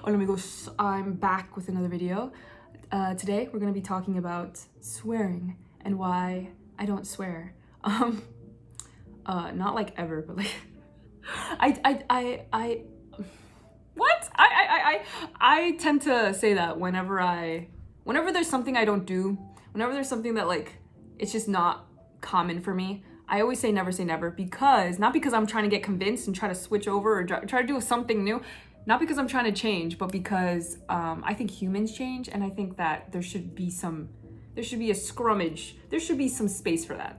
Hola amigos, I'm back with another video. Today we're going to be talking about swearing and why I don't swear. Not like ever, but like I what? I tend to say that whenever there's something I don't do, whenever there's something that like it's just not common for me, I always say never, because not because I'm trying to get convinced and try to switch over or try to do something new, not because I'm trying to change, but because I think humans change, and I think that there should be a scrummage. There should be some space for that.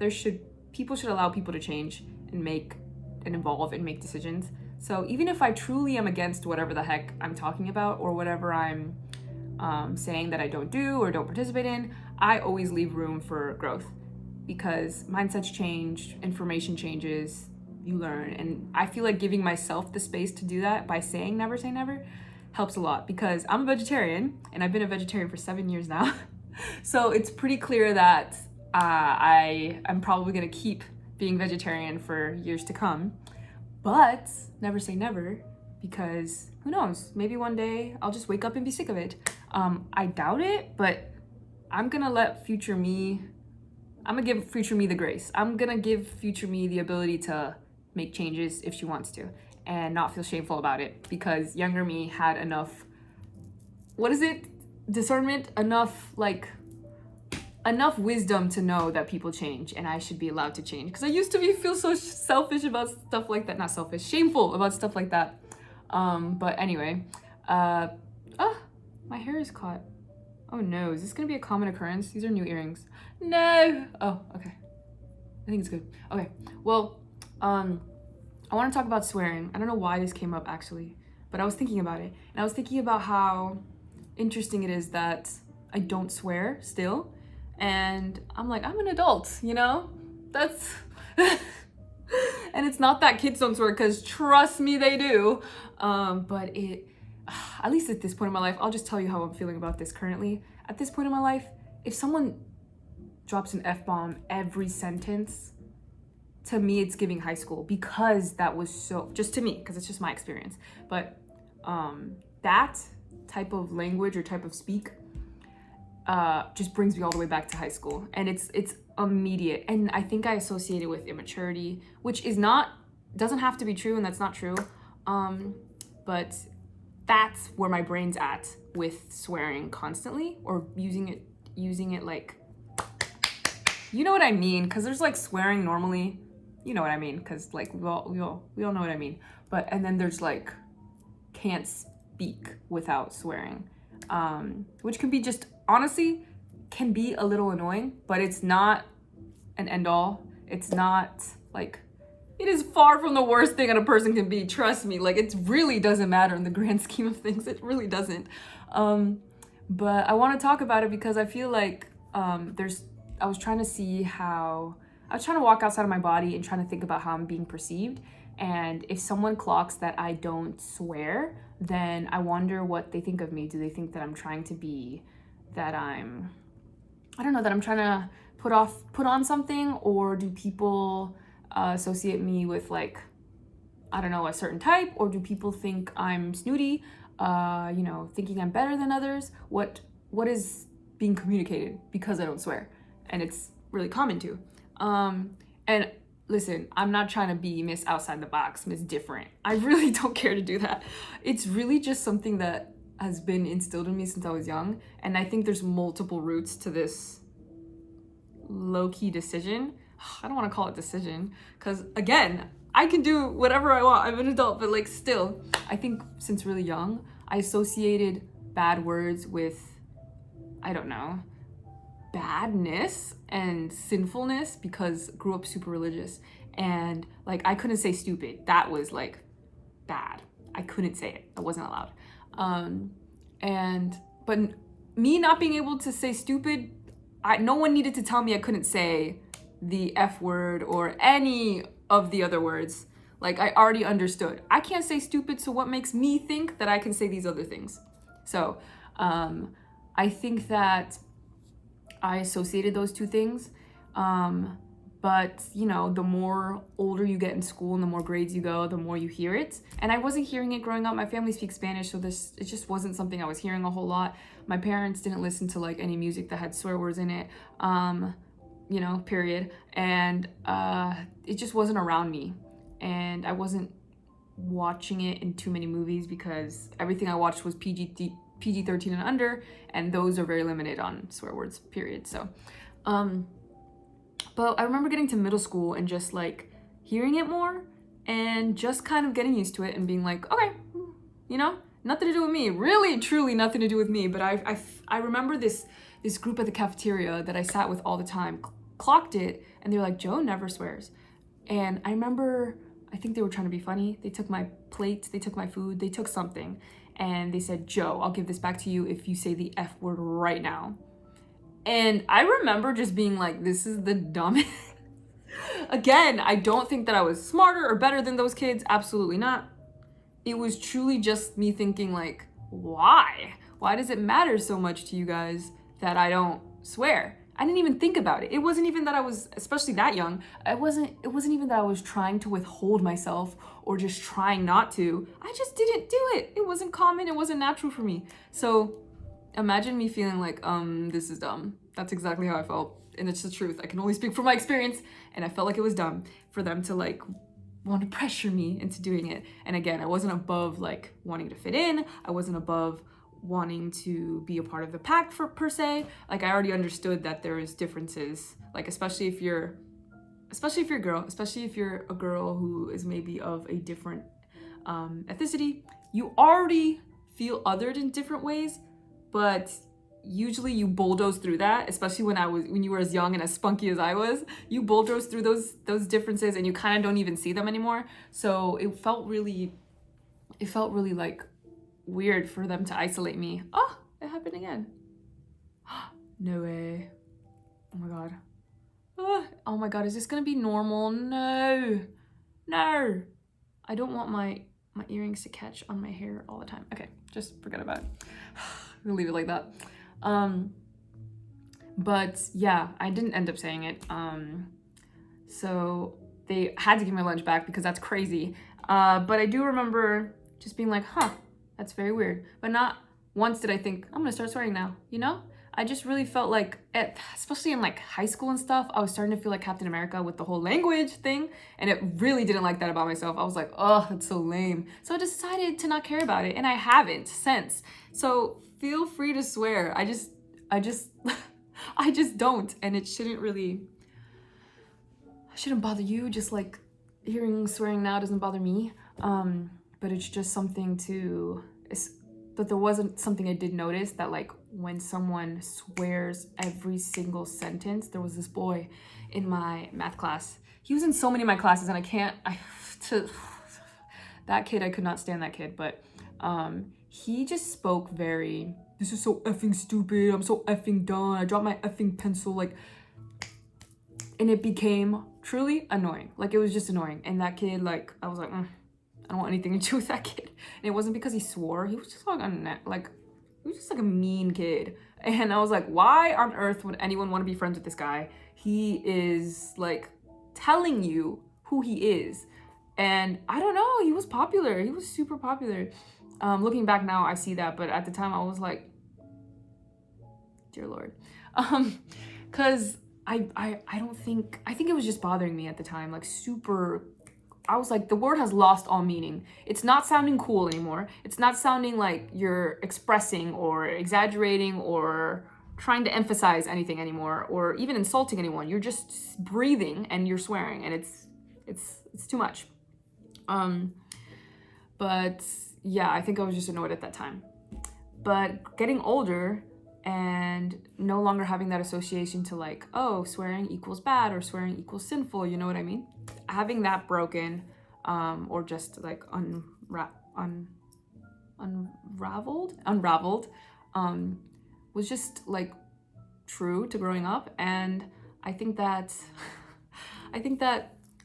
People should allow people to change and make and evolve and make decisions. So even if I truly am against whatever the heck I'm talking about or whatever I'm saying that I don't do or don't participate in, I always leave room for growth, because mindsets change, information changes, you learn. And I feel like giving myself the space to do that by saying never say never helps a lot, because I'm a vegetarian and I've been a vegetarian for 7 years now. So it's pretty clear that I'm probably gonna keep being vegetarian for years to come. But never say never, because who knows, maybe one day I'll just wake up and be sick of it. I doubt it, but I'm gonna give future me the grace. I'm gonna give future me the ability to make changes if she wants to, and not feel shameful about it, because younger me had enough, discernment, enough wisdom to know that people change and I should be allowed to change. Because I used to feel so selfish about stuff like that. Not selfish, shameful about stuff like that. But anyway, my hair is caught. Oh no, is this gonna be a common occurrence? These are new earrings. No. Oh, okay. I think it's good. Okay. Well, I want to talk about swearing. I don't know why this came up actually, but I was thinking about it. And I was thinking about how interesting it is that I don't swear still. And I'm like, I'm an adult, you know? That's and it's not that kids don't swear, because trust me, they do. But at least at this point in my life, I'll just tell you how I'm feeling about this currently. At this point in my life, if someone drops an F-bomb every sentence, to me it's giving high school, because that was so, just to me, because it's just my experience. But that type of language or type of speak just brings me all the way back to high school, and it's immediate. And I think I associate it with immaturity, which doesn't have to be true, and that's not true. But that's where my brain's at with swearing constantly, or using it like, you know what I mean? Because there's like swearing normally, you know what I mean? Because like we all know what I mean. But and then there's like can't speak without swearing, which can be just, honestly, can be a little annoying, but it's not an end all. It's not like, it is far from the worst thing that a person can be. Trust me, like it really doesn't matter in the grand scheme of things. It really doesn't. But I want to talk about it because I feel like I was trying to walk outside of my body and trying to think about how I'm being perceived. And if someone clocks that I don't swear, then I wonder what they think of me. Do they think that I'm trying to be, that I'm trying to put on something? Or do people associate me with like, I don't know, a certain type? Or do people think I'm snooty, thinking I'm better than others? What is being communicated because I don't swear? And it's really common too. And listen, I'm not trying to be Miss Outside the Box, Miss Different. I really don't care to do that. It's really just something that has been instilled in me since I was young. And I think there's multiple roots to this low-key decision. I don't want to call it decision, because again, I can do whatever I want. I'm an adult, but like still, I think since really young, I associated bad words with, I don't know, badness and sinfulness, because I grew up super religious, and like I couldn't say stupid. That was like bad. I couldn't say it. I wasn't allowed. But me not being able to say stupid, no one needed to tell me I couldn't say the F word or any of the other words. Like I already understood. I can't say stupid, so what makes me think that I can say these other things? So I think that I associated those two things. But, you know, the more older you get in school and the more grades you go, the more you hear it. And I wasn't hearing it growing up. My family speaks Spanish, so it just wasn't something I was hearing a whole lot. My parents didn't listen to like any music that had swear words in it, you know, period. And it just wasn't around me. And I wasn't watching it in too many movies because everything I watched was PG-13 and under, and those are very limited on swear words, period. So, but I remember getting to middle school and just like hearing it more and just kind of getting used to it and being like, okay, you know, nothing to do with me, really, truly nothing to do with me. But I remember this group at the cafeteria that I sat with all the time clocked it, and they're like, Joe never swears. And I remember, I think they were trying to be funny. They took my plate, they took my food, they took something, and they said, Joe, I'll give this back to you if you say the F word right now. And I remember just being like, this is the dumbest. Again, I don't think that I was smarter or better than those kids. Absolutely not. It was truly just me thinking like, why? Why does it matter so much to you guys that I don't swear? I didn't even think about it. It wasn't even that I was, especially that young, it wasn't even that I was trying to withhold myself or just trying not to. I just didn't do it. It wasn't common. It wasn't natural for me. So imagine me feeling like, this is dumb. That's exactly how I felt. And it's the truth. I can only speak from my experience. And I felt like it was dumb for them to like want to pressure me into doing it. And again, I wasn't above like wanting to fit in. I wasn't above wanting to be a part of the pack per se. Like I already understood that there is differences, like especially if you're a girl who is maybe of a different ethnicity, you already feel othered in different ways, but usually you bulldoze through that, especially when you were as young and as spunky as I was. You bulldoze through those differences and you kind of don't even see them anymore. So it felt really like weird for them to isolate me. Oh, it happened again. No way. Oh my god. Oh my god, is this gonna be normal? No. I don't want my earrings to catch on my hair all the time. Okay, just forget about it. We'll leave it like that. But yeah, I didn't end up saying it. So they had to give my lunch back because that's crazy. But I do remember just being like, that's very weird. But not once did I think, I'm gonna start swearing now, you know? I just really felt like, especially in like high school and stuff, I was starting to feel like Captain America with the whole language thing. And it really didn't like that about myself. I was like, oh, that's so lame. So I decided to not care about it. And I haven't since. So feel free to swear. I just don't. And it shouldn't bother you. Just like hearing swearing now doesn't bother me. But it's just something but there wasn't something I did notice that like when someone swears every single sentence. There was this boy in my math class. He was in so many of my classes and that kid, I could not stand that kid, but he just spoke very, this is so effing stupid, I'm so effing done, I dropped my effing pencil, like, and it became truly annoying. Like, it was just annoying. And that kid, like, I was like, I don't want anything to do with that kid. And it wasn't because he swore. He was just he was just like a mean kid. And I was like, why on earth would anyone want to be friends with this guy? He is like telling you who he is. And I don't know, he was popular. He was super popular. Looking back now, I see that. But at the time I was like, dear Lord. Cause I think it was just bothering me at the time. Like super, I was like, the word has lost all meaning. It's not sounding cool anymore. It's not sounding like you're expressing or exaggerating or trying to emphasize anything anymore or even insulting anyone. You're just breathing and you're swearing, and it's too much. But yeah, I think I was just annoyed at that time. But getting older and no longer having that association to like, oh, swearing equals bad or swearing equals sinful, you know what I mean? Having that broken, or just like unraveled, was just like true to growing up. And I think that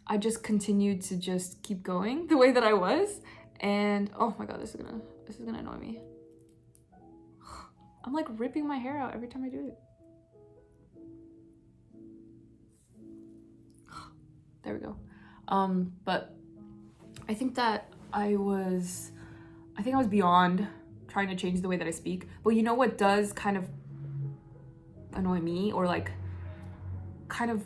I just continued to just keep going the way that I was. And oh my god, this is gonna annoy me. I'm like ripping my hair out every time I do it. There we go. But I think that I was beyond trying to change the way that I speak. But you know what does kind of annoy me, or like kind of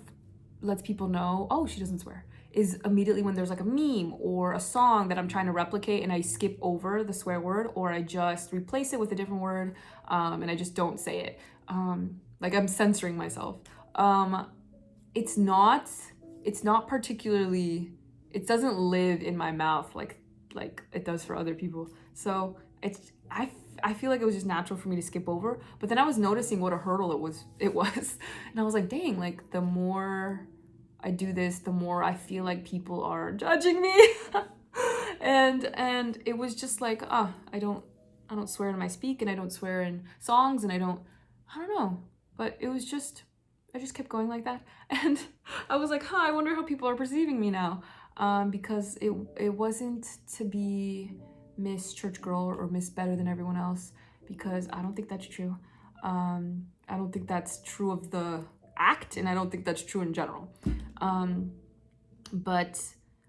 lets people know, oh, she doesn't swear, is immediately when there's like a meme or a song that I'm trying to replicate and I skip over the swear word, or I just replace it with a different word, and I just don't say it. Like I'm censoring myself. It's not particularly, it doesn't live in my mouth like it does for other people. So I feel like it was just natural for me to skip over. But then I was noticing what a hurdle it was. And I was like, dang, like the more I do this, the more I feel like people are judging me. and it was just like, I don't swear in my speak, and I don't swear in songs, and I don't know. But it was just, I just kept going like that. And I was like, I wonder how people are perceiving me now. Because it wasn't to be Miss Church Girl or Miss Better Than Everyone Else, because I don't think that's true. I don't think that's true of the act, and I don't think that's true in general. But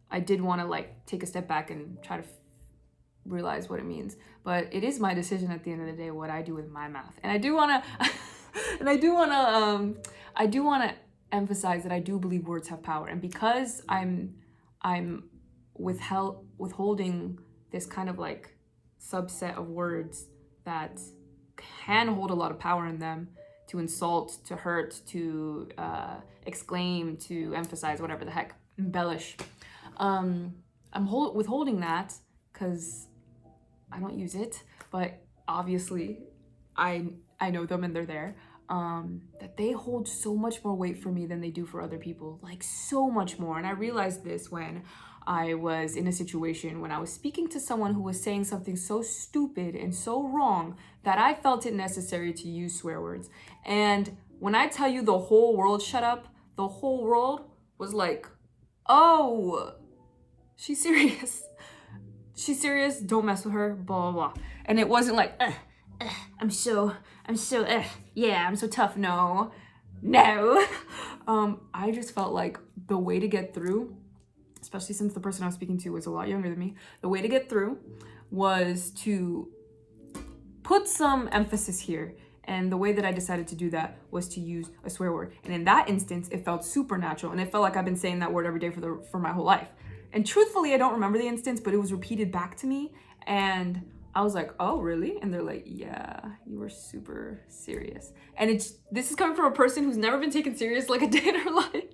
I did want to like take a step back and try to realize what it means. But it is my decision at the end of the day what I do with my mouth. And I do want to emphasize that I do believe words have power, and because I'm withholding this kind of like subset of words that can hold a lot of power in them, to insult, to hurt, to exclaim, to emphasize, whatever the heck, embellish. I'm withholding that because I don't use it, but obviously I know them and they're there. That they hold so much more weight for me than they do for other people, like so much more. And I realized this when I was in a situation when I was speaking to someone who was saying something so stupid and so wrong that I felt it necessary to use swear words. And when I tell you the whole world shut up, the whole world was like, oh, she's serious. She's serious, don't mess with her, blah, blah, blah. And it wasn't like, I'm so tough. No. I just felt like the way to get through, especially since the person I was speaking to was a lot younger than me, the way to get through was to put some emphasis here. And the way that I decided to do that was to use a swear word. And in that instance, it felt supernatural. And it felt like I've been saying that word every day for my whole life. And truthfully, I don't remember the instance, but it was repeated back to me. And I was like, oh, really? And they're like, yeah, you were super serious. And this is coming from a person who's never been taken serious like a day in her life.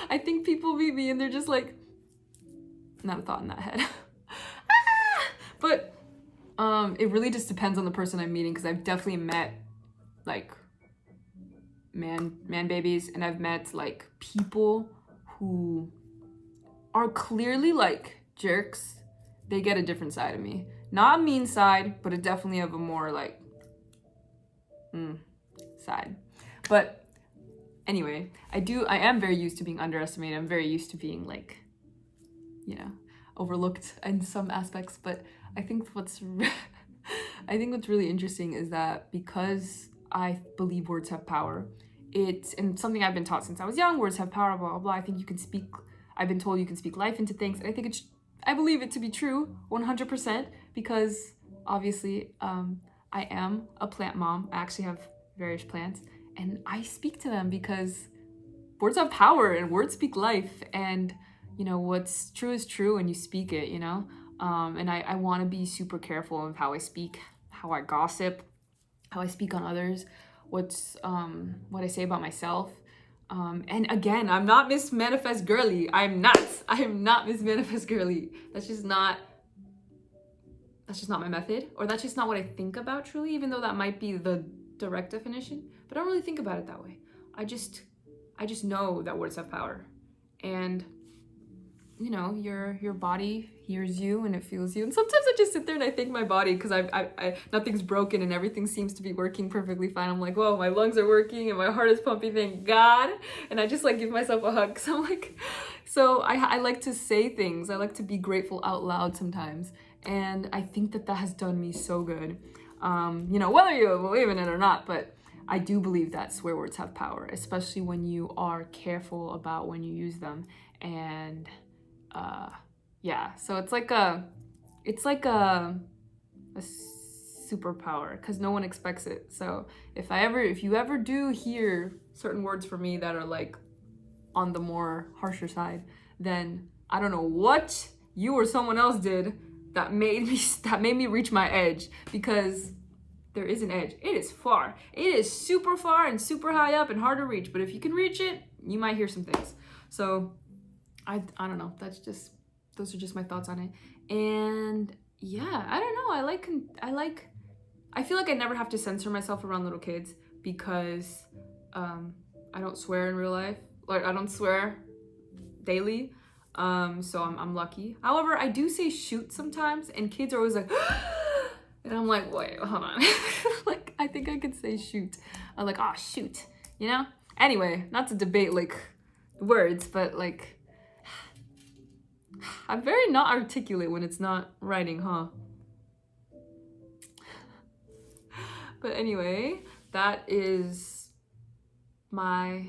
I think people meet me and they're just like, not a thought in that head. But it really just depends on the person I'm meeting, because I've definitely met like man babies, and I've met like people who are clearly like jerks. They get a different side of me. Not a mean side, but definitely of a more like side. But anyway, I am very used to being underestimated. I'm very used to being like, overlooked in some aspects. But I think what's really interesting is that because I believe words have power, and something I've been taught since I was young, words have power, blah, blah, blah. I think I've been told you can speak life into things. And I believe it to be true 100%, because obviously I am a plant mom. I actually have various plants, and I speak to them because words have power and words speak life. And what's true is true, and you speak it, and I want to be super careful of how I speak, how I gossip, how I speak on others, what I say about myself. And again, I'm not Miss Manifest Girly. I am not Miss Manifest Girly. That's just not my method, or that's just not what I think about truly, even though that might be the direct definition. But I don't really think about it that way. I just know that words have power. And your body hears you and it feels you. And sometimes I just sit there and I thank my body, because I nothing's broken and everything seems to be working perfectly fine. I'm like, whoa, my lungs are working and my heart is pumping, thank God. And I just like give myself a hug. So I'm like, I like to say things. I like to be grateful out loud sometimes. And I think that has done me so good. Whether you believe in it or not, but I do believe that swear words have power, especially when you are careful about when you use them. and yeah, so it's like a superpower because no one expects it. So if you ever do hear certain words from me that are like on the more harsher side, then I don't know what you or someone else did that made me reach my edge, because there is an edge. It is far. It is super far and super high up and hard to reach, but if you can reach it, you might hear some things. So I don't know. Those are just my thoughts on it. And yeah, I don't know. I feel like I never have to censor myself around little kids because I don't swear in real life. Like, I don't swear daily. So I'm lucky. However, I do say shoot sometimes, and kids are always like, and I'm like, wait, hold on. Like, I think I could say shoot. I'm like, oh, shoot, you know? Anyway, not to debate like words, but like, I'm very not articulate when it's not writing, huh? But anyway, that is my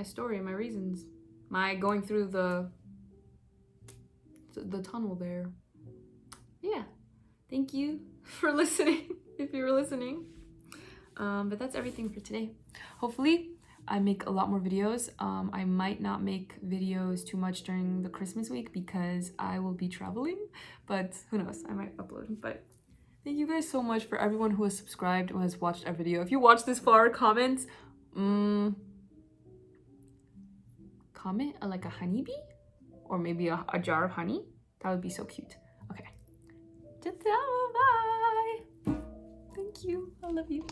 story, my reasons, my going through the tunnel there. Yeah, thank you for listening, if you were listening. But that's everything for today. Hopefully I make a lot more videos. I might not make videos too much during the Christmas week because I will be traveling, but who knows, I might upload. But thank you guys so much for everyone who has subscribed, who has watched our video. If you watched this far, comment like a honeybee or maybe a jar of honey. That would be so cute. Okay. Ta-ta, bye. Thank you. I love you.